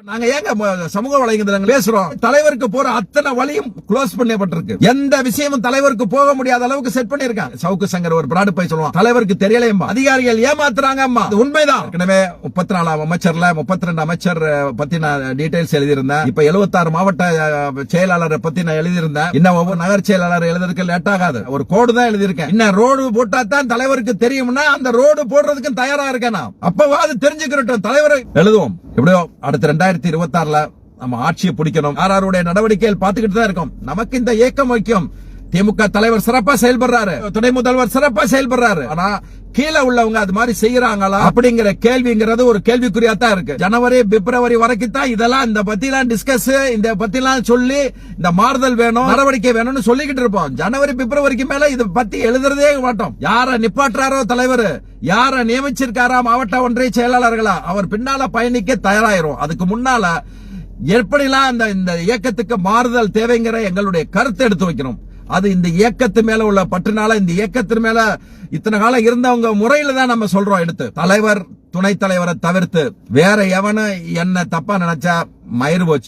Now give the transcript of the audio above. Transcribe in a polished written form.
நாங்க ஏங்க சமூக வலைதளங்கள் பேசுறோம்? தலைவருக்கு போற அத்தனை வழியும் க்ளோஸ் பண்ணப்பட்டிருக்கு. எந்த விஷயமும் தலைவருக்கு போக முடியாத அளவுக்கு செட் பண்ணிருக்காங்க. சவுக்கு சங்கர் ஒரு பிராடு போய் சொல்லுவான், தலைவருக்கு தெரியலையம்மா, அதிகாரிகள் ஏமாத்துறாங்க அம்மா. அது உண்மைதான். ஏற்கனவே 34 அமைச்சர்ல 32 அமைச்சர் பத்தி நான் டீடைல்ஸ் எழுதியிருந்தேன். இப்ப 76 மாவட்ட செயலாளரை பத்தி நான் எழுதியிருந்தேன். இன்னும் ஒவ்வொரு நகர் செயலாளர் எழுதுறதுக்கு லேட் ஆகாது. ஒரு கோடு தான் எழுதியிருக்கேன். இன்னும் ரோடு போட்டா தான் தலைவருக்கு தெரியும்னா அந்த ரோடு போடுறதுக்கு தயாரா இருக்கேன். அப்பவாது தெரிஞ்சுக்கிறோம். தலைவர் எழுதுவோம். எப்படியோ அடுத்த 2026ல நம்ம ஆட்சியை பிடிக்கணும். யாருடைய நடவடிக்கைகள் பார்த்துக்கிட்டு தான் இருக்கோம். நமக்கு இந்த ஏக்கம் முக்கியம். திமுக தலைவர் சிறப்பா செயல்படுறாரு, துணை முதல்வர் சிறப்பா செயல்படுறாரு. ஆனா கீழே உள்ளவங்க அது மாதிரி செய்யறாங்களா அப்படிங்கிற கேள்விங்கிறது ஒரு கேள்விக்குறியா தான் இருக்கு. ஜனவரி பிப்ரவரி வரைக்கும் தான் இதெல்லாம் இந்த பத்தி எல்லாம் டிஸ்கஸ், இந்த பத்தி எல்லாம் சொல்லி இந்த மாறுதல் வேணும், நடவடிக்கை வேணும்னு சொல்லிக்கிட்டு இருப்போம். ஜனவரி பிப்ரவரிக்கு மேல இதை பத்தி எழுதுறதே மாட்டோம். யார நிப்பாட்டுறாரோ தலைவர், யார நியமிச்சிருக்காரா மாவட்ட ஒன்றிய செயலாளர்களா, அவர் பின்னால பயணிக்க தயாராயிரும். அதுக்கு முன்னால எப்படிலாம் இந்த இயக்கத்துக்கு மாறுதல் தேவைங்கிற எங்களுடைய கருத்தை எடுத்து வைக்கணும். அது இந்த இயக்கத்து மேல உள்ள பற்றுனால, இந்த இயக்கத்தின் மேல இத்தனை காலம் இருந்தவங்க முறையில தான் நம்ம சொல்றோம். எடுத்து தலைவர் துணைத் தலைவரை தவிர்த்து வேற எவனும் என்ன தப்பா நினைச்சா மயிறு போச்சு.